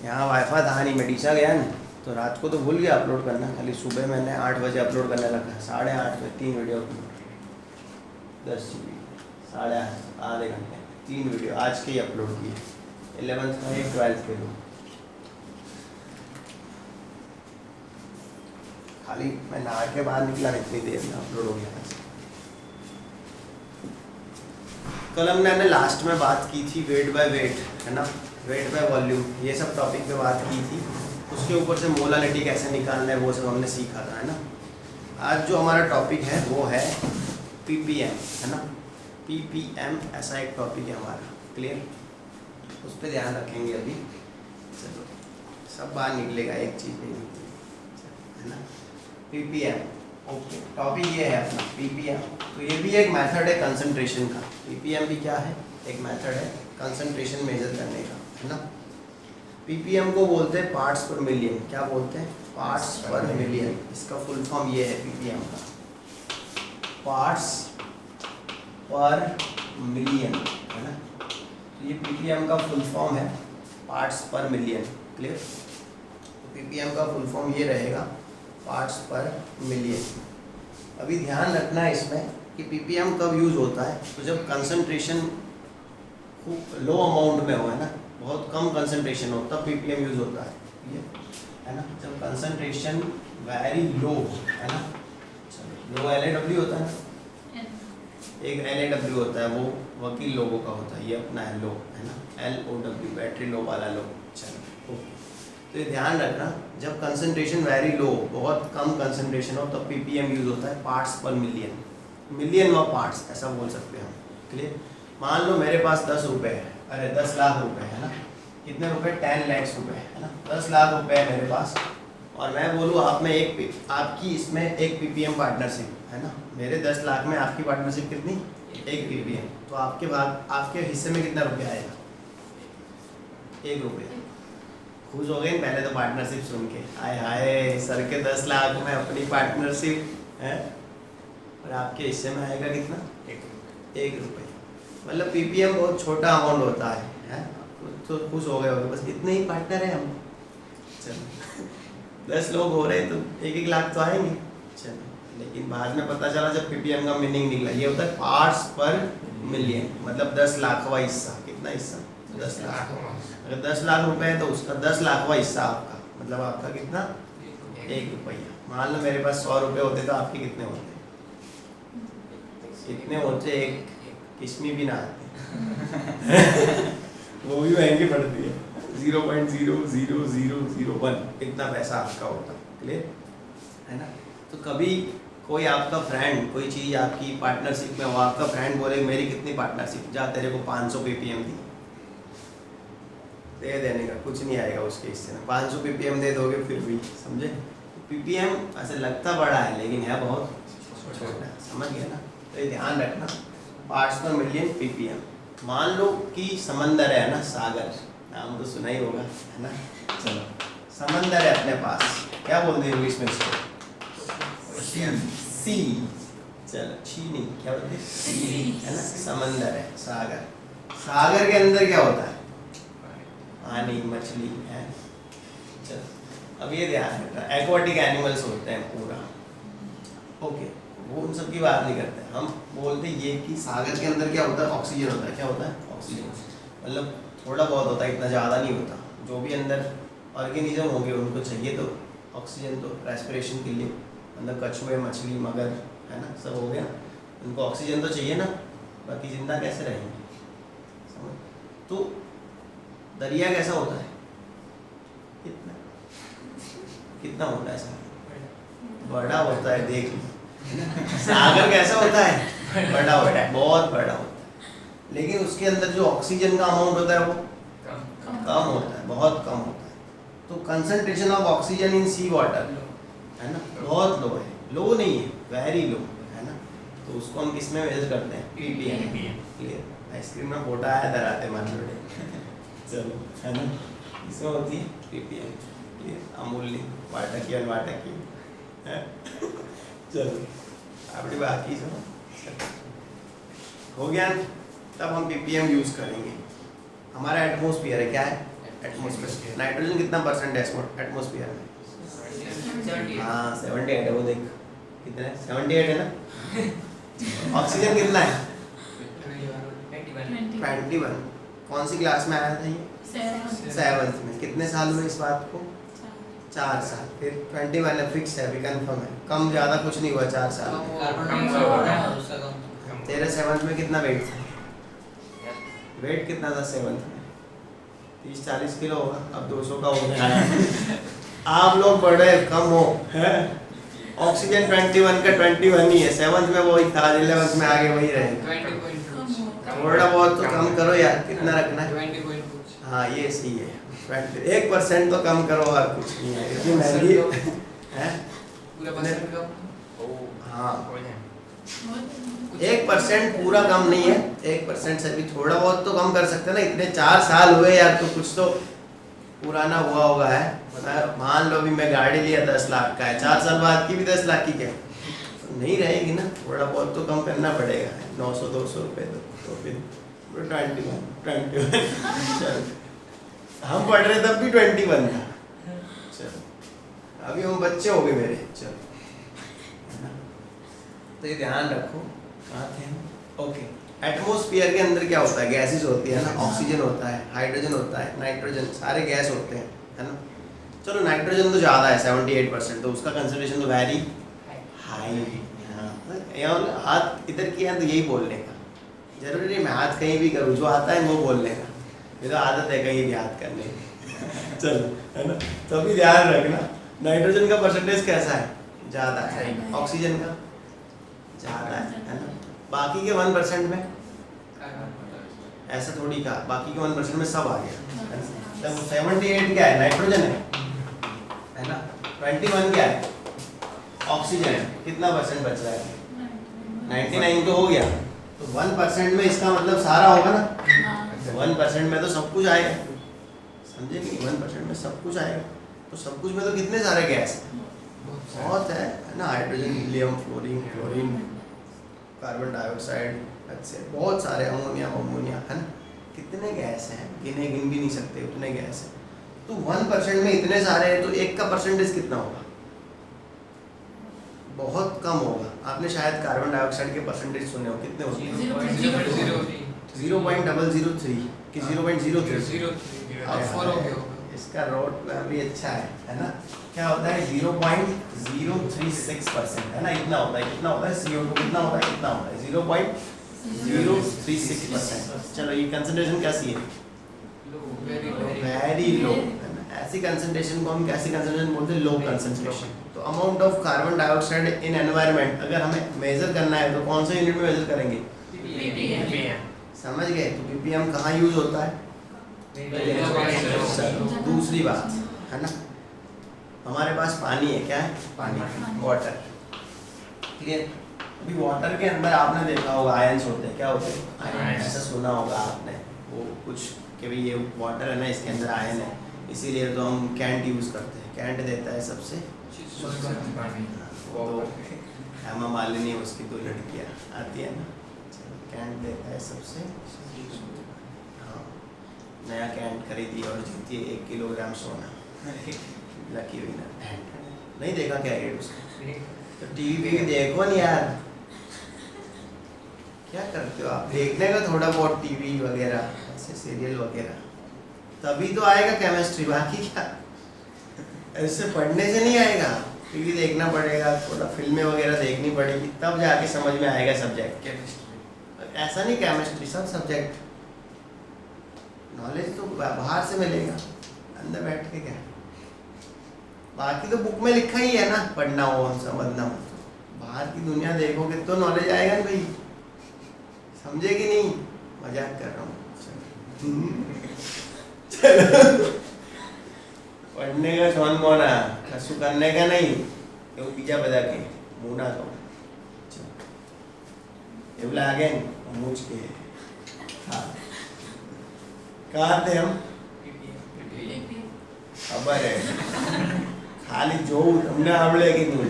यहाँ वाईफाई था नहीं, मैं डीसा गया नहीं तो रात को तो भूल गया अपलोड करना, खाली सुबह मैंने 8 बजे अपलोड करने लगा, 8:30 पे 3 वीडियो अपलोड, 10 GB, 8:30 आधे घंटे 3 वीडियो आज के ही अपलोड किए, 11th का एक 12th के दो। खाली मैं नहा के बाहर निकला इतनी देर में अपलोड हो गया था। कल हमने लास्ट में बात की थी वेट बाय वेट, है ना, वेट बाय वॉल्यूम, ये सब टॉपिक पे बात की थी। उसके ऊपर से मोलालिटी कैसे निकालना है वो सब हमने सीखा था, है ना। आज जो हमारा टॉपिक है वो है पीपीएम, है ना। पीपीएम ऐसा एक टॉपिक है हमारा, क्लियर, उस पर ध्यान रखेंगे अभी। चलो सब बाहर निकलेगा, एक चीज़ नहीं निकलेगी, है ना। पीपीएम, ओके, टॉपिक ये है अपना पीपीएम। तो ये भी एक मेथड है कंसंट्रेशन का। पीपीएम भी क्या है, एक मेथड है कंसंट्रेशन मेजर करने का, है ना। पीपीएम को बोलते हैं पार्ट्स पर मिलियन। क्या बोलते हैं, पार्ट्स पर मिलियन। इसका फुल फॉर्म ये है पीपीएम का, पार्ट्स पर मिलियन, है ना। तो ये पीपीएम का फुल फॉर्म है, पार्ट्स पर मिलियन, क्लियर। तो पीपीएम का फुल फॉर्म ये रहेगा, पार्ट्स पर मिलियन। अभी ध्यान रखना है इसमें कि पीपीएम कब यूज़ होता है, तो जब कंसंट्रेशन लो अमाउंट में हो, है ना, बहुत कम कंसंट्रेशन हो तब पीपीएम यूज़ होता है, ये है ना। जब कंसंट्रेशन वेरी लो, है ना, लो LAW होता है ना, एक LAW होता है, वो वकील लोगों का होता है, ये अपना है लो, है ना, LOW, बैटरी लो वाला लो। चलो ओके, तो ये ध्यान रखना, जब कंसंट्रेशन वेरी लो, बहुत कम कंसंट्रेशन हो तब पीपीएम यूज़ होता है, पार्ट्स पर मिलियन, मिलियन ऑफ पार्ट्स ऐसा बोल सकते हैं हम, क्लियर। मान लो मेरे पास 10 रुपये है, अरे 10 लाख रुपए, है ना, कितने रुपए, 10 लाख रुपए, है ना, 10 लाख रुपए है मेरे पास, और मैं बोलूँ आप में आपकी इसमें एक पीपीएम पार्टनरशिप, है ना, मेरे 10 लाख में आपकी पार्टनरशिप कितनी, एक पीपीएम, तो आपके हिस्से में कितना रुपया आएगा, 1 रुपये। खुश हो गए पहले तो पार्टनरशिप सुन के, हाय हाय सर के 10 लाख में अपनी पार्टनरशिप है, और आपके हिस्से में आएगा कितना, 1 रुपये। मतलब पीपीएम बहुत छोटा अमाउंट होता है, तो खुश हो गए होंगे, बस इतने ही पार्टनर है हम, चलो 10 लोग हो रहे तो 1-1 लाख तो आएंगे, चलो। लेकिन बाद में पता चला जब पीपीएम का मीनिंग निकला, ये होता है पार्ट्स पर मिलियन, मतलब 10 लाखवां हिस्सा, कितना हिस्सा, 10 लाख। अगर 10 लाख रुपए है तो उसका 10 लाखवां हिस्सा आपका, मतलब आपका कितना, 1 रुपया। मान लो मेरे पास 100 रुपये होते तो आपके कितने होते, इतने होते, एक किस्मी भी ना आती वो भी महंगी पड़ती है, 0.00001 इतना पैसा आपका होता, क्लियर, है ना। तो कभी कोई आपका फ्रेंड कोई चीज़ आपकी पार्टनरशिप में हो, आपका फ्रेंड बोले मेरी कितनी पार्टनरशिप, जा तेरे को 500 पीपीएम दी, दे देने का कुछ नहीं आएगा उसके हिस्से में, 500 पीपीएम दे दोगे फिर भी, समझे। पीपीएम ऐसे लगता बड़ा है लेकिन है बहुत छोटा, समझ गया ना। तो ये ध्यान रखना, पार्ट्स पर मिलियन पीपीएम। मान लो कि समंदर है ना, सागर, नाम तो सुना ही होगा, है ना। चलो समंदर है अपने पास, क्या बोलते हैं इंग्लिश में इसको, सी, चलो ची नहीं, क्या बोलते हैं, सी, है ना। समंदर है, सागर, सागर के अंदर क्या होता है, पानी, मछली है। चलो अब ये ध्यान रखना, एक्वाटिक एनिमल्स होते हैं पूरा, ओके, वो उन सब की बात नहीं करते, हम बोलते ये कि सागर के अंदर क्या होता है, ऑक्सीजन होता है, क्या होता है, ऑक्सीजन, मतलब थोड़ा बहुत होता है, इतना ज़्यादा नहीं होता। जो भी अंदर ऑर्गेनिज्म होंगे उनको चाहिए तो ऑक्सीजन, तो रेस्पिरेशन के लिए, मतलब कछुए, मछली, मगर, है ना, सब हो गया, उनको ऑक्सीजन तो चाहिए ना, बाकी जिंदा कैसे रहेंगे, समझ। तो दरिया कैसा होता है, कितना कितना होता है, बड़ा होता है, देख। सागर कैसा होता है, बड़ा होता है, बहुत बड़ा होता है, लेकिन उसके अंदर जो ऑक्सीजन का अमाउंट होता है वो कम होता है, बहुत कम होता है। तो concentration of oxygen in sea water, है ना, बहुत लो है, लो नहीं है, वेरी लो, है ना। तो उसको हम किस में मेजर करते हैं, पीपीएम, क्लियर। आइसक्रीम में फोटा है धराते मान लो चलो, है ना, इसमें होती है पीपीएम, क्लियर। अमूल्य वाटकी अनवाटकी है चलो अपनी बाकी सुनो, हो गया। तब हम पीपीएम यूज़ करेंगे। हमारा एटमॉस्फेयर है, क्या है, एटमॉस्फेयर। नाइट्रोजन कितना परसेंट है एटमॉस्फेयर में? हाँ 78 है, वो देख कितना है, 78 है ना। ऑक्सीजन कितना है? 21। कौन सी क्लास में आया था ये? 7th में। कितने साल हुए इस बात को? 4 साल। फिर 21 है, फिक्स है, अभी कंफर्म है, कम ज़्यादा कुछ नहीं हुआ 4 साल। तेरे 7th में कितना वेट था? वेट कितना था 7th में? 30-40 किलो होगा, अब 200 का हो गया। आप लोग बड़े कम हो है। ऑक्सीजन 21 का 21 ही है, 7th में वही था, 11th में आगे वही रहेगा। थोड़ा बहुत तो कम करो यार, कितना रखना है? हाँ ये सही है, 1% तो कम करो और कुछ नहीं है, इतनी महंगी है। हाँ 1% पूरा कम नहीं है, 1% से भी थोड़ा बहुत तो कम कर सकते हैं ना। इतने 4 साल हुए यार, तो कुछ तो पुराना हुआ होगा है। मान लो भी मैं गाड़ी लिया 10 लाख का है, 4 साल बाद की भी 10 लाख की क्या तो नहीं रहेगी ना, थोड़ा बहुत तो कम करना पड़ेगा। 900-200 रुपये तो फिर 21 चल, हम पढ़ रहे तब भी 21 था। चलो अभी हम बच्चे हो गए मेरे। चलो तो ये ध्यान रखो, कहाँ थे हम? ओके, एटमॉस्फेयर के अंदर क्या होता है? गैसेस होती है ना, ऑक्सीजन होता है, हाइड्रोजन होता है, नाइट्रोजन, सारे गैस होते हैं, है ना। चलो नाइट्रोजन तो ज़्यादा है 78%, तो उसका कंसंट्रेशन तो वेरी हाई। हाँ हाथ इधर किया तो यही बोलने का, जरूरी नहीं मैं हाथ कहीं भी करूँ, जो आता है वो बोलने का, ये तो आदत है कहीं भी हाथ करने की। चलो है ना, तो अभी ध्यान रखना नाइट्रोजन का परसेंटेज कैसा है? ज़्यादा है। ऑक्सीजन का ज़्यादा है ना। बाकी के 1% में ऐसा थोड़ी का, बाकी के 1% में सब आ गया। तब 78 क्या है? नाइट्रोजन है ना। 21 क्या है? ऑक्सीजन है। कितना परसेंट बच रहा है? 99 तो हो गया, तो 1% में इसका मतलब सारा होगा ना। 1% में तो सब कुछ आएगा, समझे कि 1% में सब कुछ आएगा, तो सब कुछ में तो कितने सारे गैस हैं? बहुत है ना। Hydrogen, helium, fluorine, carbon dioxide, अच्छे बहुत सारे, अमोनिया है ना। कितने गैस हैं, गिन भी नहीं सकते, उतने गैस हैं। तो 1% में इतने सारे हैं, तो एक का परसेंटेज कितना होगा? बहुत कम होगा। आपने शायद कार्बन डाइऑक्साइड के परसेंटेज सुने हो, कितने होते हैं? 0.003 कि 0.03। इसका रोड भी अच्छा है ना। क्या होता है? 0.036% है ना, इतना होता है। कितना होता है? CO2 कितना होता है? 0.036%। चलो ये कंसंट्रेशन कैसी है? वेरी लो है ना। ऐसी कंसंट्रेशन को हम कैसी कंसंट्रेशन बोलते हैं? Low concentration. तो amount of carbon dioxide in environment अगर हमें मेजर करना है तो कौन से यूनिट में मेजर करेंगे? ppm। समझ गए? तो ppm कहाँ यूज होता है? दूसरी बात है ना, हमारे पास पानी है। क्या है? पानी, वाटर। क्लियर? अभी वाटर के अंदर आपने देखा होगा आयंस होते हैं। क्या होते हैं? आयन। ऐसा सुना होगा आपने वो कुछ कि भाई ये वाटर है ना, इसके अंदर आयन है, इसीलिए तो हम कैंट यूज़ करते हैं। कैंट देता है सबसे तो हेमा मालिनी, उसकी 2 लड़कियाँ आती है ना, कैंट देता है सबसे। हाँ, नया कैंट खरीदी और जीती 1 किलोग्राम सोना। Lucky winner. नहीं देखा क्या एड उसका? तो टीवी पे देखो नहीं यार, क्या करते हो आप? देखने का थोड़ा बहुत टीवी वगैरह, ऐसे सीरियल वगैरह, तभी तो आएगा केमिस्ट्री। बाकी क्या ऐसे पढ़ने से नहीं आएगा। टीवी देखना पड़ेगा, थोड़ा फिल्में वगैरह देखनी पड़ेगी, तब जाके समझ में आएगा सब्जेक्ट। केमिस्ट्री ऐसा नहीं, केमिस्ट्री सब सब्जेक्ट नॉलेज तो बाहर से मिलेगा, अंदर बैठ के क्या। बाकी तो बुक में लिखा ही है ना, पढ़ना हो समझना हो। बाहर की दुनिया देखोगे तो नॉलेज आएगा ना भाई, समझे कि नहीं? मजाक कर रहा हूँ। पढ़ने का शौन मोना, कसू करने का नहीं, तो पिज्जा बजा के मुना तो एवला आगे मूछ के। हाँ कहाँ थे हम? खबर है खाली जो हमने हमले की दूर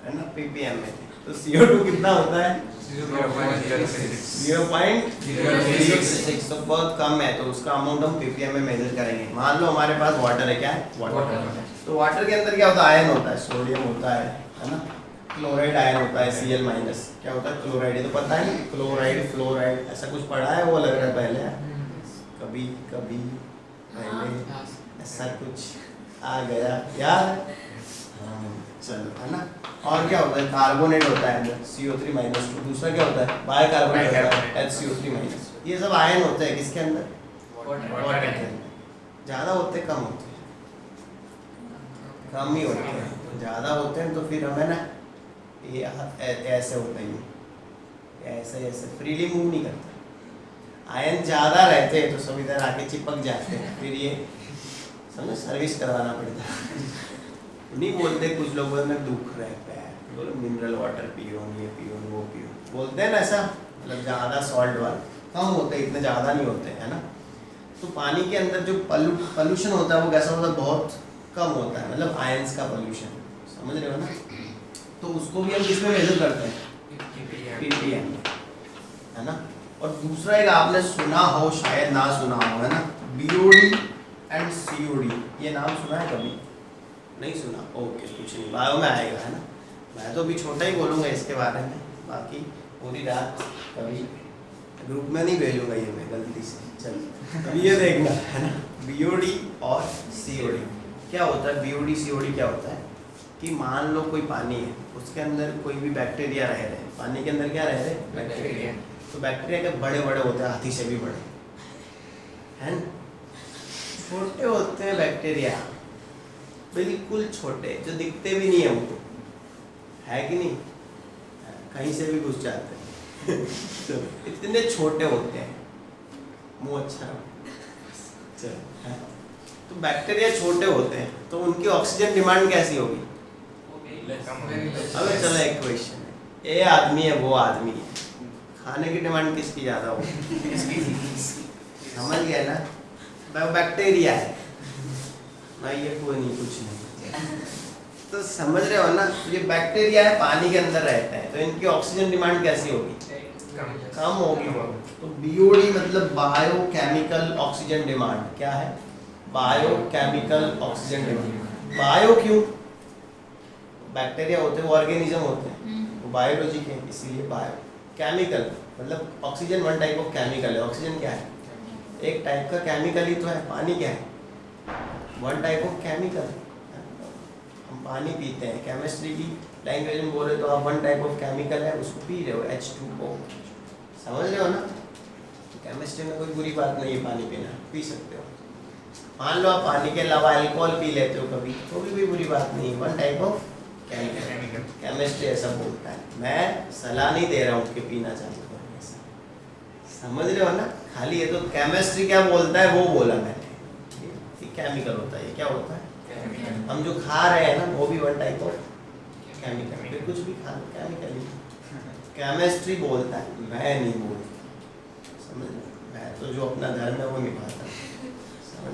है ना, ppm में थे। तो CO2 कितना होता है? 0.036 तो बहुत कम है, तो उसका अमाउंट हम ppm में मेजर करेंगे। मान लो हमारे पास वाटर है, क्या है वाटर, तो वाटर के अंदर क्या होता है, आयन होता है, सोडियम होता है ना, क्लोराइड आयन होता है Cl माइनस, क्या होता है क्लोराइड, ये तो पता है ना, क्लोराइड फ्लोराइड ऐसा कुछ पढ़ा है, वो लग रहा है पहले कभी कभी पहले ऐसा कुछ आ गया यार, चलो है ना। और क्या होता है, कार्बोनेट होता है अंदर CO3 माइनस 2, दूसरा क्या होता है बाइकार्बोनेट होता है HCO3 माइनस। ये सब आयन होते हैं किसके अंदर, वाटर के अंदर। ज़्यादा होते कम होते हैं, कम ही होते हैं, तो ज़्यादा होते हैं तो फिर हमें ना ये ऐसे होता है, ऐसे ऐसे फ्रीली मूव नहीं करता। आयन ज़्यादा रहते हैं तो सब इधर आके चिपक जाते हैं, फिर ये समझो सर्विस करवाना पड़ता है। नहीं बोलते कुछ लोगों में दुख रहता है, बोलो मिनरल वाटर पियो, ये पियो वो पियो, बोलते हैं ना ऐसा, मतलब ज़्यादा सॉल्ट वाला कम होते हैं, इतने ज़्यादा नहीं होते है ना। तो पानी के अंदर जो पॉल्यूशन होता है वो कैसा होता है, बहुत कम होता है, मतलब आयंस का पॉल्यूशन, समझ रहे हो ना। तो उसको भी हम किसमें मेजर करते हैं, ppm में, है ना। और दूसरा एक आपने सुना हो शायद ना सुना हो, है ना, BOD एंड COD, ये नाम सुना है कभी, नहीं सुना, ओके कुछ नहीं, बायो में आएगा है ना। मैं तो अभी छोटा ही बोलूँगा इसके बारे में, बाकी पूरी रात कभी ग्रुप में नहीं भेजूंगा ये मैं गलती से। चल अभी ये देखना है ना, BOD और COD क्या होता है। BOD COD क्या होता है कि मान लो कोई पानी है, उसके अंदर कोई भी बैक्टीरिया रह रहे हैं, पानी के अंदर क्या रह रहे हैं, बैक्टीरिया। तो बैक्टीरिया के बड़े बड़े होते हैं, हाथी से भी बड़े हैं, छोटे होते हैं बैक्टीरिया, बिल्कुल छोटे, जो दिखते भी नहीं है हमको, है कि नहीं, कहीं से भी घुस जाते हैं तो इतने छोटे होते हैं, मुँह अच्छा चल है। तो बैक्टीरिया छोटे होते हैं, तो उनकी ऑक्सीजन डिमांड कैसी होगी। अबे चलो एक क्वेश्चन है, ये आदमी है वो आदमी है, खाने की डिमांड किसकी ज़्यादा होगी, समझ गया ना, बैक्टीरिया है भाई, ये कोई नहीं कुछ नहीं, तो समझ रहे हो ना। ये बैक्टीरिया है, पानी के अंदर रहता है, तो इनकी ऑक्सीजन डिमांड कैसी होगी, कम होगी। तो BOD मतलब बायोकेमिकल ऑक्सीजन डिमांड, क्या है बायोकेमिकल ऑक्सीजन डिमांड। बायो क्यों, बैक्टीरिया होते हैं वो ऑर्गेनिज्म होते हैं, वो बायोलॉजी के, इसीलिए बायो। केमिकल मतलब oxygen one type of chemical है, ऑक्सीजन क्या है, एक टाइप का केमिकल ही तो है, पानी क्या है, वन टाइप ऑफ केमिकल। हम पानी पीते हैं, केमिस्ट्री की लैंग्वेज में बोले तो आप वन टाइप ऑफ केमिकल है, उसको पी रहे हो H2O, समझ रहे हो ना। तो केमिस्ट्री में कोई बुरी बात नहीं है, पानी पीना पी सकते हो। मान लो आप पानी के अलावा अल्कोहल पी लेते हो कभी, तो भी कोई बुरी बात नहीं है, one type of chemical. Chemistry ऐसा बोलता है, मैं सलाह नहीं दे रहा हूँ कि पीना चालू करो ऐसा, समझ रहे हो ना। खाली ये तो केमिस्ट्री क्या बोलता है वो बोला मैंने, केमिकल होता है, ये क्या होता है, हम जो खा रहे हैं ना वो भी वन टाइप ऑफ केमिकल, फिर कुछ भी खा लो केमिकल ही, केमिस्ट्री बोलता है, मैं नहीं बोलता, समझ लो। मैं तो जो अपना धर्म है वो निभाता हूँ, समझ।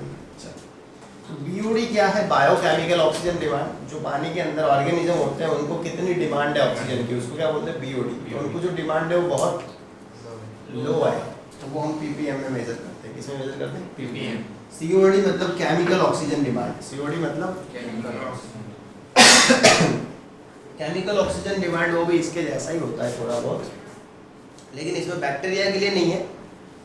तो BOD क्या है, बायोकेमिकल ऑक्सीजन डिमांड। जो पानी के अंदर ऑर्गेनिज्म होते हैं उनको कितनी डिमांड है ऑक्सीजन की, उसको क्या बोलते हैं BOD। उनको जो डिमांड है वो बहुत लो है, तो वो हम ppm में मेजर करते हैं। किसमें मेजर करते हैं, ppm। COD मतलब केमिकल ऑक्सीजन डिमांड, COD मतलब केमिकल ऑक्सीजन डिमांड, वो भी इसके जैसा ही होता है थोड़ा बहुत, लेकिन इसमें बैक्टीरिया के लिए नहीं है,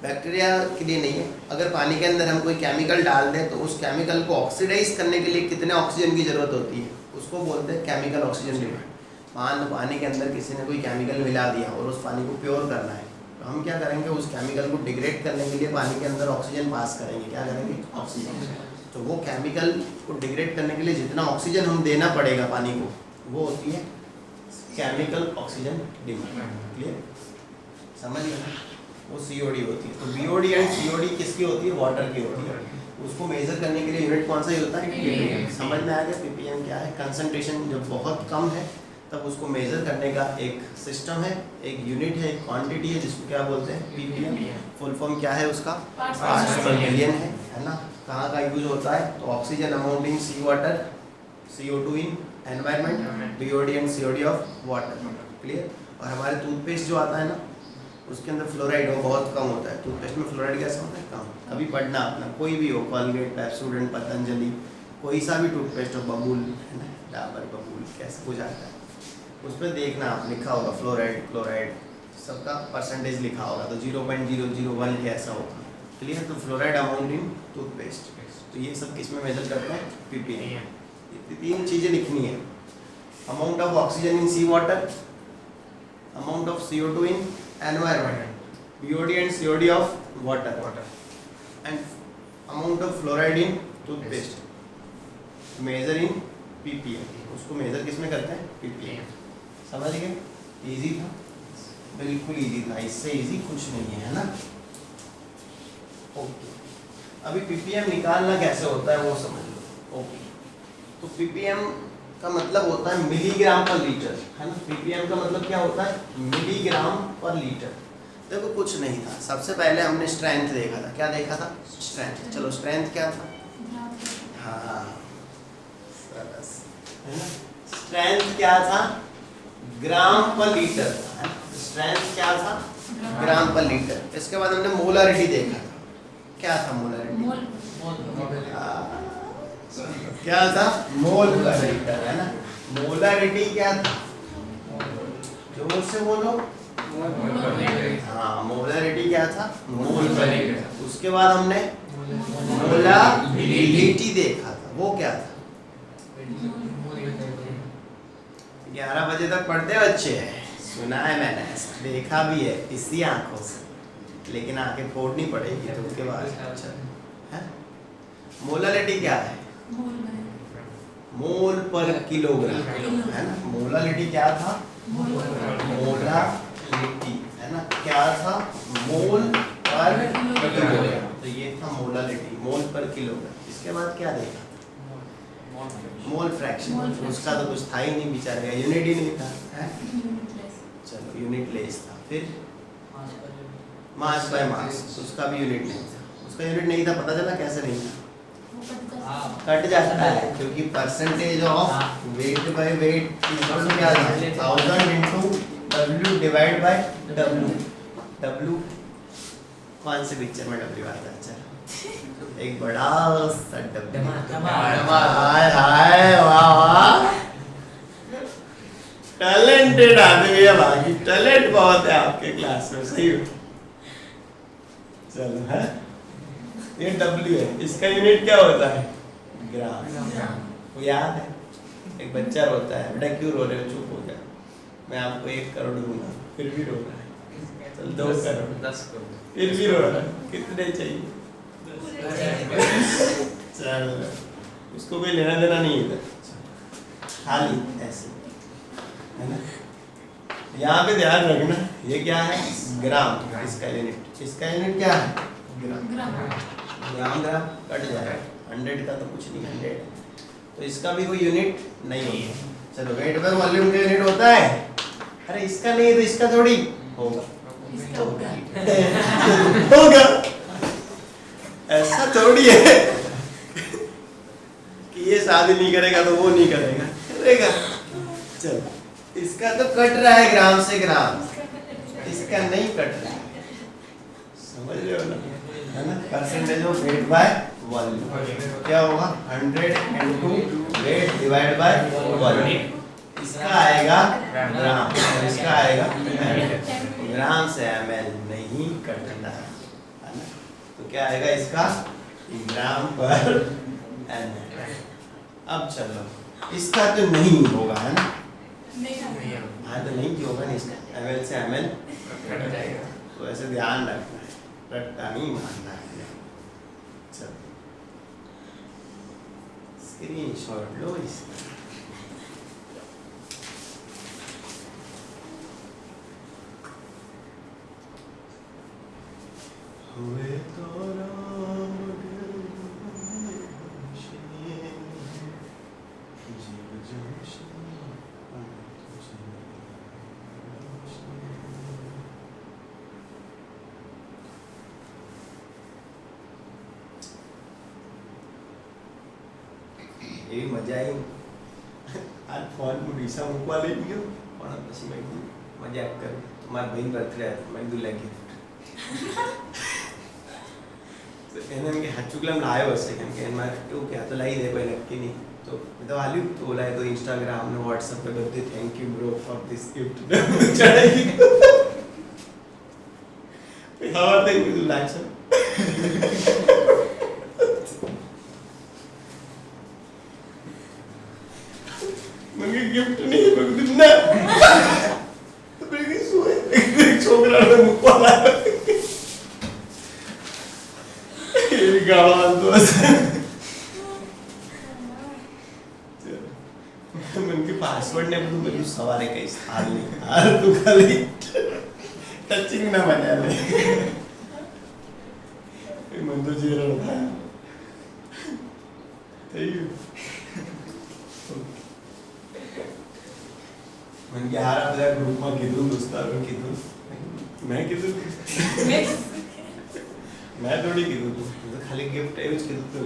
बैक्टीरिया के लिए नहीं है। अगर पानी के अंदर हम कोई केमिकल डाल दें तो उस केमिकल को ऑक्सीडाइज करने के लिए कितने ऑक्सीजन की ज़रूरत होती है, उसको बोलते हैं केमिकल ऑक्सीजन डिमांड। मान लो पानी के अंदर किसी ने कोई केमिकल मिला दिया और उस पानी को प्योर करना है, तो हम क्या करेंगे, उस केमिकल को डिग्रेड करने के लिए पानी के अंदर ऑक्सीजन पास करेंगे, क्या करेंगे, ऑक्सीजन। तो वो केमिकल को डिग्रेड करने के लिए जितना ऑक्सीजन हम देना पड़ेगा पानी को, वो होती है केमिकल ऑक्सीजन डिमांड। क्लियर, समझ गए ना, वो COD होती है। तो BOD एंड COD किसकी होती है, वाटर की होती है। उसको मेजर करने के लिए यूनिट कौन सा ही होता है, ppm। समझ में आ गया ppm क्या है। कंसंट्रेशन जब बहुत कम है तब उसको मेजर करने का एक सिस्टम है, एक यूनिट है, एक क्वांटिटी है, जिसको क्या बोलते हैं, ppm। फुल फॉर्म क्या है उसका, पार्ट्स पर मिलियन है ना। कहाँ का यूज होता है, तो oxygen amount in sea water, CO2 in environment, BOD and COD of water. Clear. और हमारे टूथपेस्ट जो आता है ना उसके अंदर फ्लोराइड वो बहुत कम होता है। टूथपेस्ट में फ्लोराइड कैसा होता है? कम। अभी पढ़ना अपना कोई भी हो, कॉलगेट, पेप्सोडेंट, पतंजलि, कोई सा भी टूथपेस्ट हो, बबूल है ना, डाबर बबूल कैसा कुछ आता है, उस पर देखना आप लिखा होगा फ्लोराइड क्लोराइड सबका परसेंटेज लिखा होगा, तो 0.001 कैसा होगा, क्लियर। तो फ्लोराइड अमाउंट इन टूथपेस्ट, तो ये सब किस में मेजर करते हैं? ppm। ये 3 चीज़ें लिखनी है, amount of oxygen in sea water, amount of CO2 in environment, BOD and COD of water, and amount of fluoride in toothpaste, measure in ppm। उसको मेजर किस में करते हैं? ppm। समझ गए? इजी था, बिल्कुल इजी था, इससे इजी कुछ नहीं है ना। ओके, अभी ppm निकालना कैसे होता है वो समझ लो। ओके, तो ppm का मतलब होता है मिलीग्राम पर लीटर, है ना। ppm का मतलब क्या होता है? मिलीग्राम पर लीटर। देखो कुछ नहीं था, सबसे पहले हमने स्ट्रेंथ देखा था। क्या देखा था? स्ट्रेंथ। चलो स्ट्रेंथ क्या था? हाँ सरस, है ना। स्ट्रेंथ क्या था? ग्राम पर लीटर था। स्ट्रेंथ क्या था? ग्राम पर लीटर। इसके बाद हमने मोलारिटी देखा था। क्या था मोलारिटी? क्या था? मोल पर लीटर, है ना। मोलारिटी क्या था? जोर से बोलो। हाँ, मोलारिटी क्या था? मोल पर लीटर। उसके बाद हमने मोलारिटी देखा था, वो क्या था? 11 बजे तक पढ़ते हैं बच्चे, सुना है मैंने, ऐसा देखा भी है इसी आंखों से, लेकिन आंखें फोड़नी पड़ेगी तो उसके बाद। अच्छा है, मोलारिटी क्या है? मोल पर किलोग्राम, है ना। मोलारिटी क्या था? मोलारिटी, है ना। क्या था? मोल पर किलोग्राम। तो ये था मोलारिटी, मोल पर किलोग्राम। इसके बाद क्या देखा? Mole fraction. उसका तो कुछ था ही नहीं बेचारे का, यूनिट ही नहीं था, है? चलो यूनिट लेस था। फिर मास बाय मास, उसका भी यूनिट नहीं था। उसका यूनिट नहीं था, पता चला कैसे नहीं था? कट जाता है, क्योंकि percentage of weight by weight equal to क्या है? 1000 into W divide by W। W कौन से पिक्चर में W आता है? चलो एक बड़ा सा W। हाय हाय वाह वाह, टैलेंटेड आदमी है भाई, टैलेंट बहुत है आपके क्लास में, सही हो। चलो है, ये W है, इसका यूनिट क्या होता है? ग्राम। वो याद है? एक बच्चा रोता है, बेटा क्यों रो रहे हो? चुप हो जा, मैं आपको 1 करोड़ दूंगा, फिर भी रो रहा है। चल 2 करोड़, 10 करोड़, फिर भी रो रहा है। कितने चाहिए? चल उसको कोई लेना देना नहीं है, खाली ऐसे, है ना। यहाँ पे ध्यान रखना, ये क्या है? ग्राम। इसका यूनिट, इसका यूनिट क्या है? ग्राम। ग्राम ग्राम कट जाएगा, 100 का तो कुछ नहीं, 100, तो इसका भी कोई यूनिट नहीं होगा। चलो वेट बाय वॉल्यूम का यूनिट होता है? अरे इसका नहीं तो इसका थोड़ी होगा, होगा। ऐसा थोड़ी है कि ये शादी नहीं करेगा तो वो नहीं करेगा, करेगा। चलो इसका तो कट रहा है ग्राम से ग्राम, इसका नहीं कट रहा है, समझ रहे हो ना, है ना। Percentage of weight by volume क्या होगा? 100 into weight divide by volume. इसका आएगा ग्राम, इसका आएगा ग्राम से ml नहीं कटना है ना। तो क्या आएगा इसका? ग्राम पर ml। अब चलो इसका तो नहीं होगा, है ना। हाँ तो नहीं क्यों होगा? नहीं, इसका ml से ml कट जाएगा, तो ऐसे ध्यान रखना है, रट्टा नहीं मारना है। चलो स्क्रीनशॉट लो इसका। हुए तो राम ये भी मजा आई। आज फोन में ડીસા મૂકવા લઈ ગયો પણ પછી મેં मजाक करो, तुम्हारा बहन बर्थडे है, मैं दूल्हा गिफ्ट तो कहने के हचुकलम लाए हो सेकंड के मैं तो क्या तो लाई दे कोई नक्की नहीं तो मैं तो वाली तो बोला है तो इंस्टाग्राम में व्हाट्सएप पे बोलते thank you bro for this gift चढ़ाई how are thank you like sir मंगे गिफ्ट नहीं मंगे ना तो बेगी सोए एक छोकरा ने मुकवाला ये गावान दोस्त मन के पासवर्ड ने बोलूं मेरी सवारे कई साल नहीं हाल तू खाली टचिंग ना बना ले मन तो जीरो था थैंक यू मन के हार अपने ग्रुप में किधर दोस्तारों किधर मैं किधर मैं थोड़ी किधर तो खाली गिफ्ट है उसके तो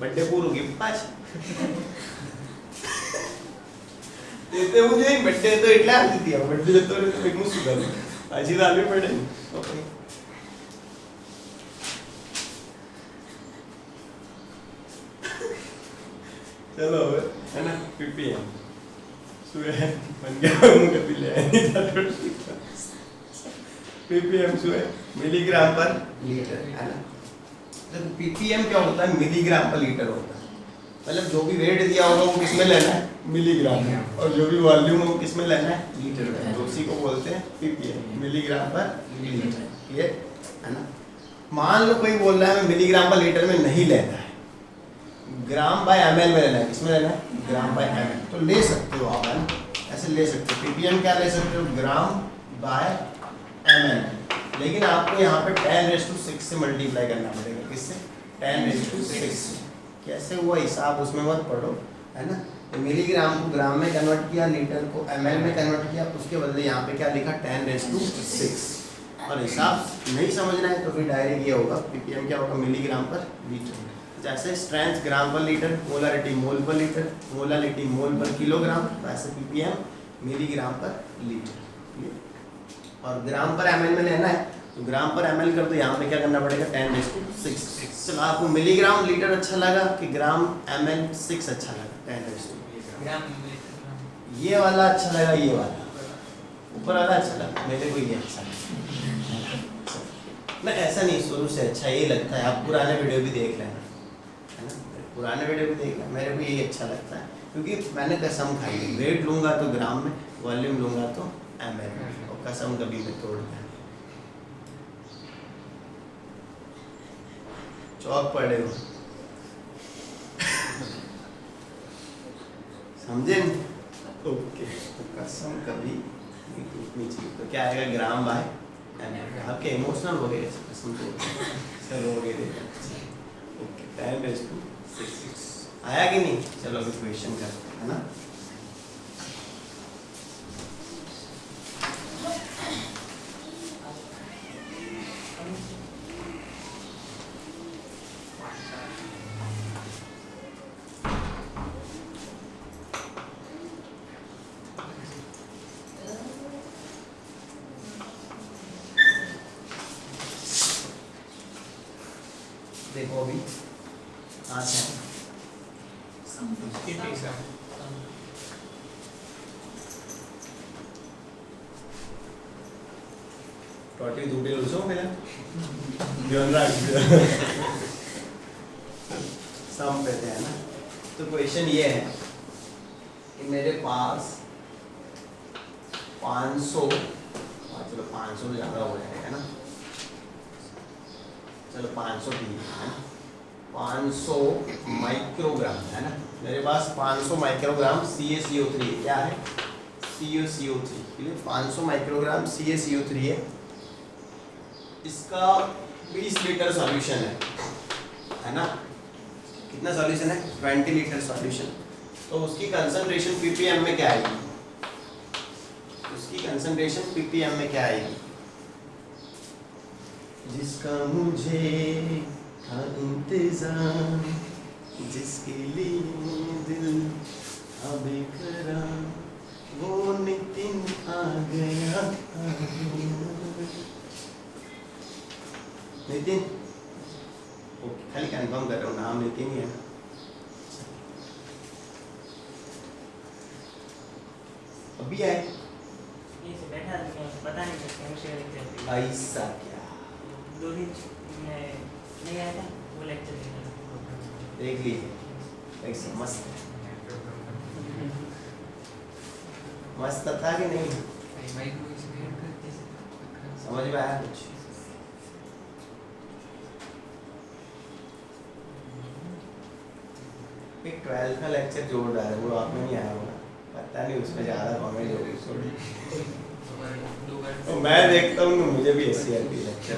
बर्थडे पूरा गिफ्ट पास देते मुझे बर्थडे तो इतना आती थी बर्थडे तो एक मुझे सुधार आज ही डालने पड़े ओके चलो है ना पीपीएम सुबह बन गया मुझे भी ले पीपीएम सुबह मिलीग्राम पर लीटर है ना तो पीपीएम क्या होता है मिलीग्राम पर लीटर होता है मतलब जो भी वेट दिया होगा वो किसमें लेना है मिलीग्राम में और जो भी वॉल्यूम है वो किसमें लेना है लीटर में तो उसी को बोलते हैं पीपीएम मिलीग्राम पर लीटर ये है ना मान लो कोई बोल रहा है मैं मिलीग्राम पर लीटर में नहीं लेना है ग्राम बाय एमएल में लेना है किसमें लेना है ग्राम बाय एमएल तो ले सकते हो आप है ना ऐसे ले सकते हो पीपीएम क्या ले सकते हो ग्राम बाय एमएल लेकिन आपको यहाँ पे 10⁶ से मल्टीप्लाई करना पड़ेगा किससे 10⁶ कैसे हुआ हिसाब उसमें मत पढ़ो है ना तो मिलीग्राम को ग्राम में कन्वर्ट किया लीटर को एमएल में कन्वर्ट किया उसके बदले यहाँ पे क्या लिखा 10⁶ और हिसाब नहीं समझना है तो फिर डायरेक्ट ये होगा पीपीएम क्या होगा मिलीग्राम पर लीटर जैसे स्ट्रेंथ ग्राम पर लीटर मोलारिटी मोल पर लीटर मोलारिटी मोल पर किलोग्राम वैसे पीपीएम मिलीग्राम पर लीटर और ग्राम पर एमएल में लेना है तो ग्राम पर एमएल कर तो यहाँ पे क्या करना पड़ेगा 10⁶ चलो आपको मिलीग्राम लीटर अच्छा लगा कि ग्राम एमएल 6 अच्छा लगा 10⁶ ये वाला अच्छा लगा ये वाला ऊपर वाला अच्छा लगा मेरे को ये अच्छा लगा मैं ऐसा नहीं शुरू से अच्छा ये लगता है आप पुराने वीडियो भी देख लेना है ना पुराने वीडियो भी देख लेना मेरे को ये अच्छा लगता है क्योंकि मैंने कसम खाई है वेट लूँगा तो ग्राम में वॉल्यूम लूँगा तो एमएल और कसम कभी मैं तोड़ गया चौक पड़े हो समझे ओके तो कसम कभी नहीं टूटनी चाहिए तो क्या आएगा ग्राम बाय एमएल आपके इमोशनल हो गए कसम तो सर हो गए ओके 10⁶ आया कि नहीं चलो अभी क्वेश्चन करते हैं ना देखो अभी आज है 42 also kaya yun lang सम पे थे है ना तो क्वेश्चन ये है कि मेरे पास 500 चलो 500 तो ज़्यादा हो जाएगा ना चलो 500 ठीक है ना 500 माइक्रोग्राम है ना मेरे पास 500 माइक्रोग्राम CaCO3 क्या है CaCO3 ठीक है 500 माइक्रोग्राम CaCO3 है इसका 20 लीटर सॉल्यूशन है ना कितना सॉल्यूशन है 20 लीटर सॉल्यूशन तो उसकी कंसंट्रेशन ppm में क्या आएगी उसकी कंसंट्रेशन ppm में क्या आएगी जिसका मुझे था इंतज़ार जिसके लिए दिल था बेकरार वो नितिन आ गया, नितिन। ओके, खाली कंफर्म कर रहा हूँ, नाम नितिन ही है ना। अभी आए से बैठा पता नहीं केमिस्ट्री लेक्चर ऐसा क्या? 2 दिन में नहीं आया था वो लेक्चर देख लीजिए ऐसा मस्त मस्त था कि नहीं? समझ में आया कुछ? एक 12th का लेक्चर जोरदार है, वो आप में नहीं आया होगा, पता नहीं उसमें ज़्यादा कॉमेडी होगी। तो मैं देखता हूँ तो मुझे भी ऐसी आती है लेक्चर।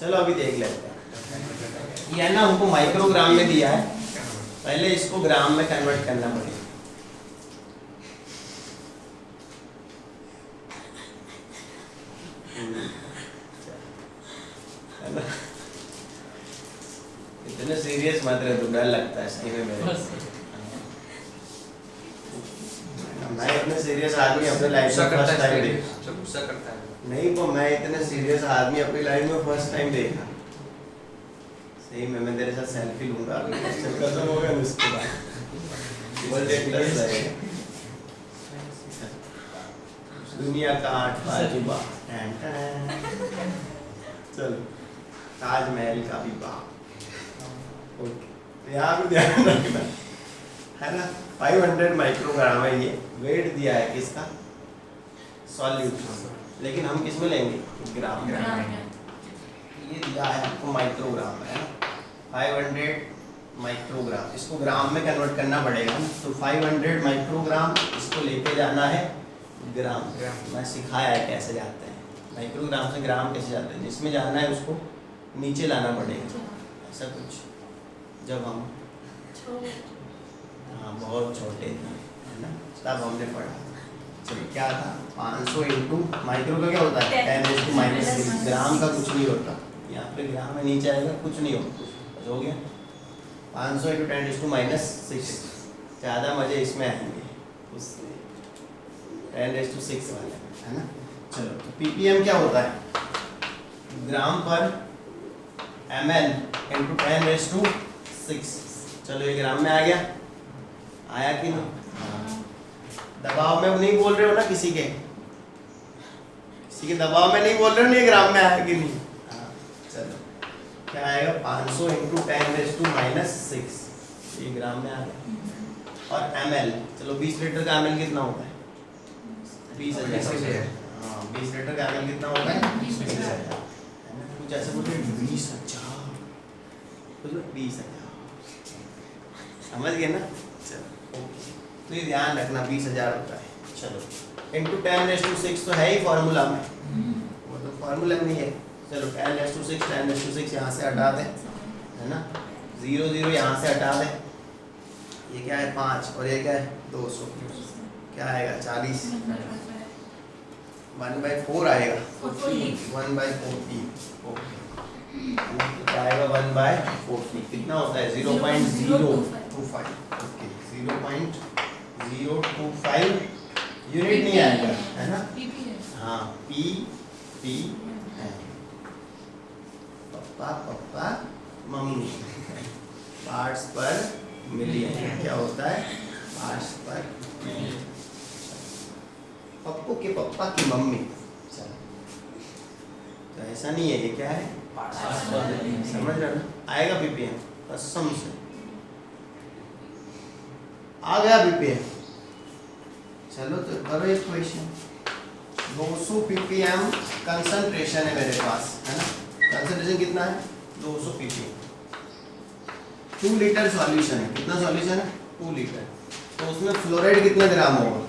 चलो अभी देख लेते हैं। ये ना हमको माइक्रोग्राम में दिया है, पहले इसको ग्राम में कन्वर्ट करना पड़ेगा। इतने सीरियस मत रहे, तो डर लगता है सही में मेरे। मैं इतने सीरियस आदमी अपने लाइफ में फर्स्ट टाइम देखा। गुस्सा करता है नहीं वो मैं इतने सीरियस आदमी अपनी लाइफ में फर्स्ट टाइम देखा। सही में मैं तेरे साथ सेल्फी लूंगा, खत्म हो गया उसके बाद दुनिया का 8वां अजूबा। चलो ताजमहल का भी बाप। ओके, यहाँ भी ध्यान रखना है ना। 500 माइक्रोग्राम है ये, वेट दिया है किसका? सॉल्यूशन, लेकिन हम किस में लेंगे? ग्राम में। ये दिया है आपको माइक्रोग्राम है ना, 500 माइक्रोग्राम, इसको ग्राम में कन्वर्ट करना पड़ेगा। तो 500 माइक्रोग्राम इसको लेके जाना है ग्राम। मैं सिखाया है कैसे जाते हैं, माइक्रोग्राम से ग्राम कैसे जाते हैं। जिसमें जाना है उसको नीचे लाना पड़ेगा, ऐसा कुछ। जब हम हाँ बहुत छोटे थे है ना, तब हमने पढ़ा। चलो क्या था, 500 इंटू माइक्रो का क्या होता है 10⁻⁻⁶। ग्राम का कुछ नहीं होता, यहाँ पे ग्राम में नीचे आएगा कुछ नहीं होता, बस हो गया। 500 इंटू 10⁻⁶। ज़्यादा मज़े इसमें आएंगे उस 10⁻⁶ वाले है ना। चलो तो ppm क्या होता है? ग्राम पर ml इंटू 10⁻⁶। चलो ये ग्राम में आ गया, आया कि नहीं? दबाव में नहीं बोल रहे हो ना, किसी के दबाव में नहीं बोल रहे हो ना, ये ग्राम में आया कि नहीं? हाँ चलो क्या आएगा, 500 इंटू 10⁻⁻⁶, ये ग्राम में आ गया। और ml, चलो 20 लीटर का ml कितना होता है? 20,000। हाँ 20 लीटर का ml कितना होता है? 20,000। कुछ ऐसे बोलते 20,000, 20,000, समझ गए ना। चलो ओके, तो ये ध्यान रखना 20,000 होता है। चलो इंटू 10⁻⁶ तो है ही फॉर्मूला में, वो तो फॉर्मूला में ही है। चलो 10⁻⁶, 10⁻⁶ यहाँ से हटा दें है ना, 0 0 यहाँ से हटा दें। ये क्या है 5 और ये क्या है 200, क्या आएगा 40, 1/4 आएगा, 1/40। ओके क्या आएगा 1/40, कितना होता है 0.025। ओके 0.025 यूनिट नहीं आएगा है ना। हाँ p है पप्पा मम्मी, पार्ट्स पर मिलियन। क्या होता है? पार्ट्स पर मिलियन। पप्पू के पप्पा की मम्मी। चलो तो ऐसा नहीं है, ये क्या है? समझ रहे हो ना, आएगा ppm कसम से आ गया ppm। चलो तो करो एक क्वेश्चन। 200 ppm कंसंट्रेशन है मेरे पास है ना, कंसंट्रेशन कितना है 200 ppm। 2 लीटर सॉल्यूशन है, कितना सॉल्यूशन है 2 लीटर, तो उसमें फ्लोराइड कितना ग्राम होगा,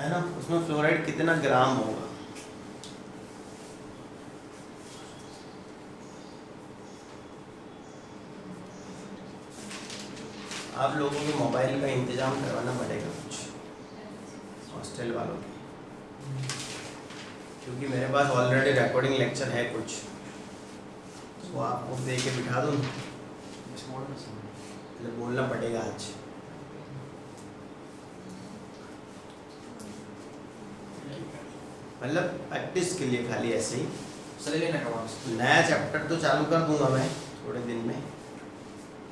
है ना, उसमें फ्लोराइड कितना ग्राम होगा। आप लोगों के मोबाइल का इंतजाम करवाना पड़ेगा कुछ हॉस्टल वालों के, क्योंकि मेरे पास ऑलरेडी रिकॉर्डिंग लेक्चर है कुछ, तो आपको दे के बिठा दूँ, मतलब बोलना पड़ेगा आज। मतलब प्रैक्टिस के लिए खाली ऐसे ही नया चैप्टर तो चालू कर दूंगा मैं थोड़े दिन में,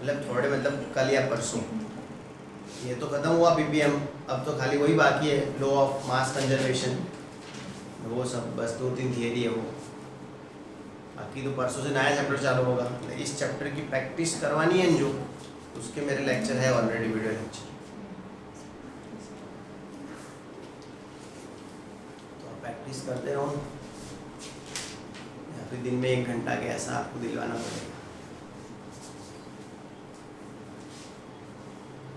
मतलब कल या परसों। ये तो खत्म हुआ पीपीएम, अब तो खाली वही बाकी है, लॉ ऑफ मास कंजर्वेशन, वो सब बस 2-3 थियरी है वो, बाकी तो परसों से नया चैप्टर चालू होगा। इस चैप्टर की प्रैक्टिस करवानी है जो, उसके मेरे लेक्चर है ऑलरेडी, वीडियो लेक्चर, तो प्रैक्टिस करते रहो, या फिर दिन में 1 घंटा के ऐसा आपको दिलवाना पड़ेगा।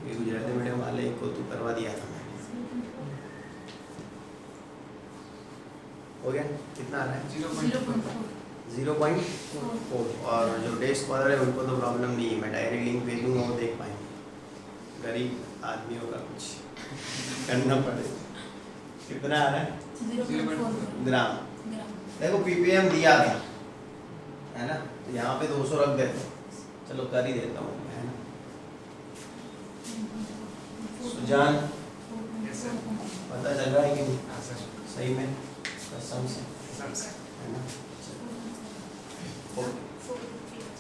ये गुजराती मीडियम वाले को तो करवा दिया था मैंने। हो गया, कितना आ रहा है 0.4, और जो डे स्कॉलर है उनको तो प्रॉब्लम नहीं है, मैं डायरी लिंक भेज दूँगा, वो देख पाएंगे। गरीब आदमियों का कुछ करना पड़ेगा। कितना आ रहा है 0.4 ग्राम। देखो पीपीएम दिया था, है ना, तो यहाँ पे 200 रख देते, चलो कर ही देता हूँ, है ना। सुजान पता चल रहा है कि नहीं सही में, कसम से, है ना।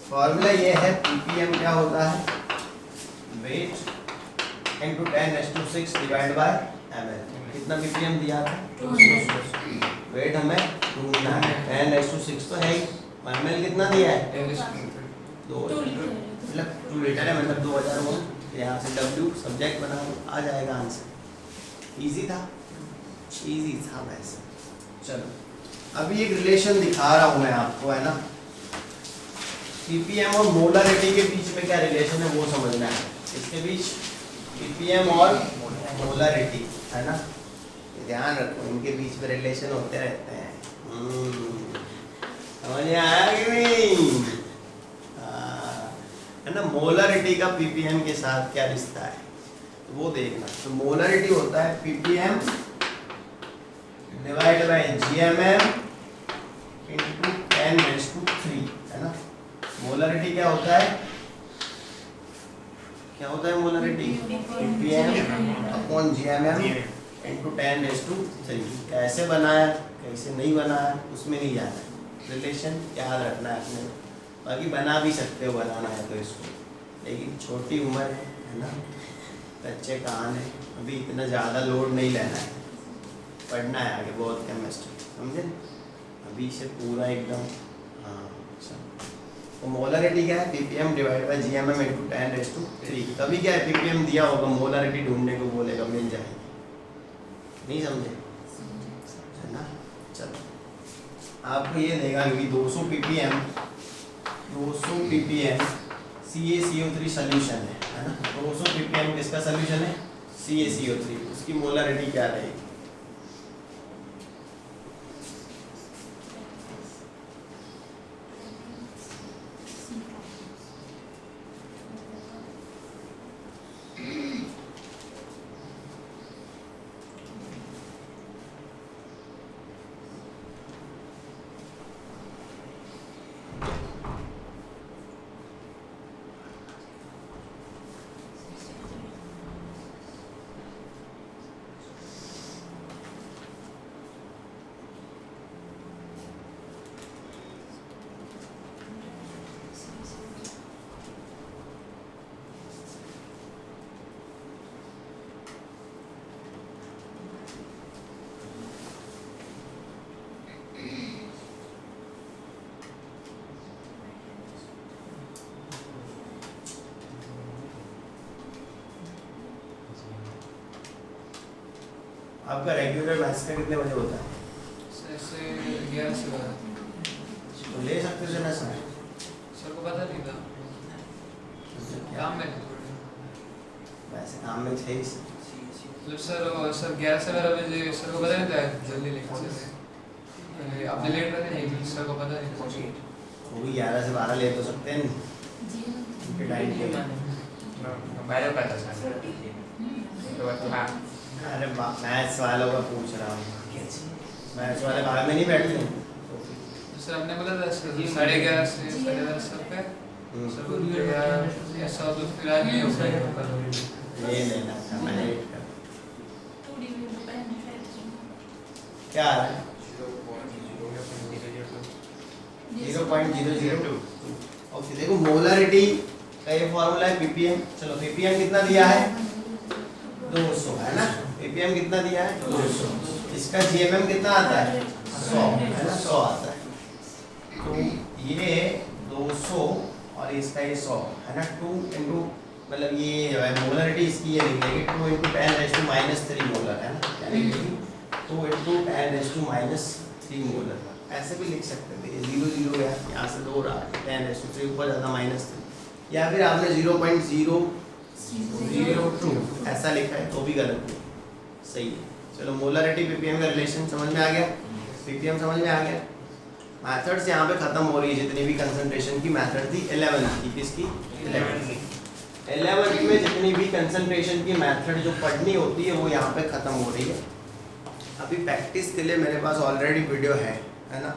फॉर्मूला ये है, पीपीएम क्या होता है, weight into 10⁻⁶ divide by ml। कितना पीपीएम दिया था, वेट हमें ढूंढना है, 10⁻⁶ तो है ही, ml कितना दिया है 2, मतलब 2 लीटर है, मतलब 2000 मोल। यहाँ से W सब्जेक्ट बना दो, आ जाएगा आंसर। इजी था, इजी था वैसे। चलो अभी एक रिलेशन दिखा रहा हूँ मैं आपको, है ना। पीपीएम और मोलरिटी के बीच में क्या रिलेशन है वो समझना है। इसके बीच पीपीएम और मोलरिटी, है ना, ध्यान रखो, इनके बीच में रिलेशन होते रहते हैं। समझ में आया कि नहीं, है ना। मोलरिटी का पीपीएम के साथ क्या रिश्ता है, तो वो देखना। तो मोलरिटी होता है ppm divide by GMM into 10⁻3, है ना। मोलरिटी क्या होता है, क्या होता है molarity, ppm upon GMM into 10⁻3। कैसे बनाया कैसे नहीं बनाया उसमें नहीं जाना है, रिलेशन याद रखना है अपने। बाकी बना भी सकते हो, बनाना है तो इसको, लेकिन छोटी उम्र है ना, बच्चे कान है, अभी इतना ज़्यादा लोड नहीं लेना है, पढ़ना है आगे बहुत केमिस्ट्री, समझे, अभी से पूरा एकदम। हाँ अच्छा, तो मोलरिटी क्या है, ppm divide by GMM into 10⁻3। कभी क्या है, पीपीएम दिया होगा, मोलरिटी ढूंढने को बोलेगा, मिल जाएगी, नहीं समझे, है ना। चलो आपको ये देगा कि 200 ppm CaCO3 सोल्यूशन है ना। 200 ppm किसका सोल्यूशन है, CaCO3, उसकी मोलरिटी क्या रहेगी। आपका रेगुलर मैथ्स का कितने बजे होता है, 11 से 12। ले सकते थे ना सर। सर को पता नहीं था, काम में थे थोड़े। वैसे काम में थे ही। मतलब सर 11 से 12 बजे सर को पता नहीं था जल्दी लेके चले, आपने लेट रहे थे नहीं, सर को पता नहीं था। वो भी 11 से 12 ले तो सकते हैं उनके टाइम पे। बायो का था सर, तो हाँ अरे मैथ्स वालों का पूछ रहा हूँ, मैथ्स वाले भाग में नहीं बैठते हैं। सर आपने बोला था सर 11:30 से 10:30 सर पे, सर बोल रहे यार ऐसा हो तो फिर आज नहीं हो पाएगा। ये लेना था मैं लेट कर। क्या आ रहा है? 0.002। ओके देखो मोलरिटी का ये फॉर्मूला है ppm। चलो ppm कितना दिया है? 200 है ना। ppm कितना दिया है? 200। इसका gmm कितना आता है? 100 है ना, 100 आता है। तो ये 200 और इसका ये 100 है ना। 2 इंटू मतलब ये जो है मोलरिटी इसकी ये निकलेगी 2 इंटू 10⁻³ मोलर है ना, क्या निकलेगी? 2 इंटू 10⁻³ मोलर। ऐसे भी लिख सकते थे, 0 0 है यहाँ से 2 रहा 10⁻³ ऊपर ज़्यादा -3, या फिर आपने 0.002 ऐसा लिखा है तो भी गलत नहीं, सही है। चलो मोलरिटी ppm का रिलेशन समझ में आ गया, ppm समझ में आ गया। मैथड्स यहाँ पे खत्म हो रही है, जितनी भी कंसंट्रेशन की मैथड थी 11th की, किसकी? 11th में जितनी भी कंसंट्रेशन की मैथड जो पढ़नी होती है वो यहाँ पे खत्म हो रही है। अभी प्रैक्टिस के लिए मेरे पास ऑलरेडी वीडियो है ना।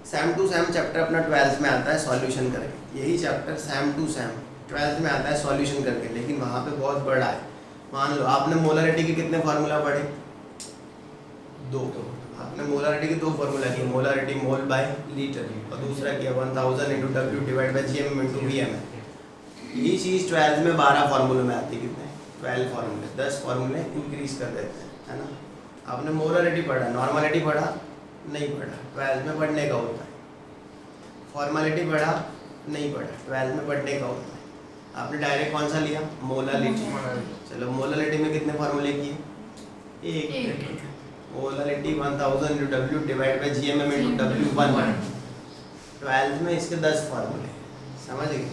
सैम टू सैम चैप्टर अपना 12th में आता है सॉल्यूशन करके, यही chapter Sam to Sam 12th में आता है सॉल्यूशन करके, लेकिन वहाँ पे बहुत बड़ा है। मान लो आपने मोलरिटी के कितने फार्मूला पढ़े? 2। आपने मोलरिटी के 2 फार्मूला किए, मोलरिटी मोल बाय लीटर और दूसरा किया 1000 × W divide bye GM × VM है। यही चीज़ 12th में 12 फार्मूले में आती है। कितने? 12 फार्मूले, 10 फार्मूले इंक्रीज कर देते हैं, है ना। आपने मोलरिटी पढ़ा, नॉर्मलिटी पढ़ा नहीं पढ़ा, 12th में पढ़ने का होता है। फॉर्मेलिटी पढ़ा नहीं पढ़ा, 12th में पढ़ने का होता है। आपने डायरेक्ट कौन सा लिया? मोलरिटी। चलो मोलरिटी में कितने फार्मूले किए? एक। Molarity 1000 × W divide bye Gmm × W1। 12th में इसके 10 फार्मूले, समझ गए।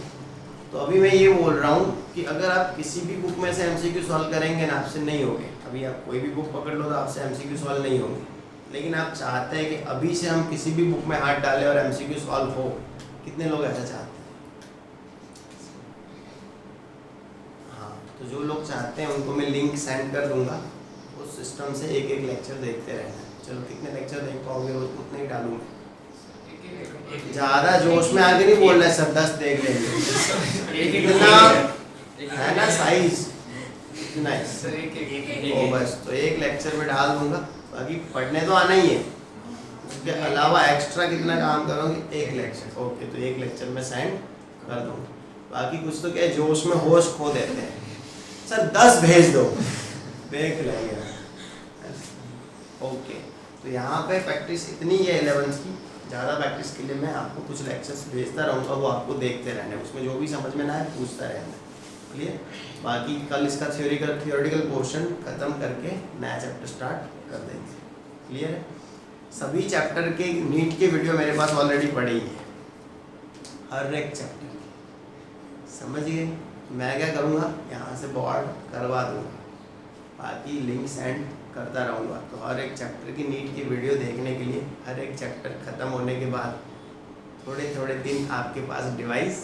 तो अभी मैं ये बोल रहा हूँ कि अगर आप किसी भी बुक में से MCQ सॉल्व करेंगे ना, आपसे नहीं होंगे। अभी आप कोई भी बुक पकड़ लो तो आपसे MCQ सॉल्व नहीं होंगे, लेकिन आप चाहते हैं कि अभी से हम किसी भी बुक में हाथ डालें और MCQ सॉल्व हो। कितने लोग ऐसा चाहते हैं? हाँ, तो जो लोग चाहते हैं उनको मैं लिंक सेंड कर दूंगा, उस सिस्टम से एक एक लेक्चर देखते रहना है। चलो कितने लेक्चर देख पाओगे उतने ही डालूंगा। ज़्यादा जोश में आगे नहीं बोल रहे सर, 10 देख लेंगे इतना है ना साइज इतना ही। सर एक ओ बस तो एक लेक्चर में डाल दूंगा, बाकी पढ़ने तो आना ही है। उसके अलावा एक्स्ट्रा कितना काम करोगे? एक लेक्चर। ओके, तो एक लेक्चर में सेंड कर दूंगा। बाकी कुछ तो क्या है, जोश में होश खो देते हैं। सर 10 भेज दो, देख लेंगे। ओके, तो यहाँ पे प्रैक्टिस इतनी है 11th की। ज़्यादा प्रैक्टिस के लिए मैं आपको कुछ लेक्चर्स भेजता रहूँगा, वो आपको देखते रहना है। उसमें जो भी समझ में ना आए पूछता रहना है। क्लियर? बाकी कल इसका थियोरेटिकल पोर्शन ख़त्म करके नया चैप्टर स्टार्ट कर देंगे। क्लियर है? सभी चैप्टर के नीट के वीडियो मेरे पास ऑलरेडी पड़े ही है, हर एक चैप्टर। समझ गए? मैं क्या करूँगा, यहाँ से बोर्ड करवा दूँगा, बाकी लिंक सेंड करता रहूँगा। तो हर एक चैप्टर की नीट की वीडियो देखने के लिए हर एक चैप्टर ख़त्म होने के बाद थोड़े थोड़े दिन आपके पास डिवाइस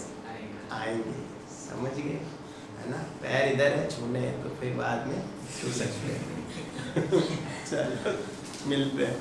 आएंगे। समझ गए? है ना। पैर इधर है, छूने हैं तो फिर बाद में छू सकते हैं। चलो मिलते हैं।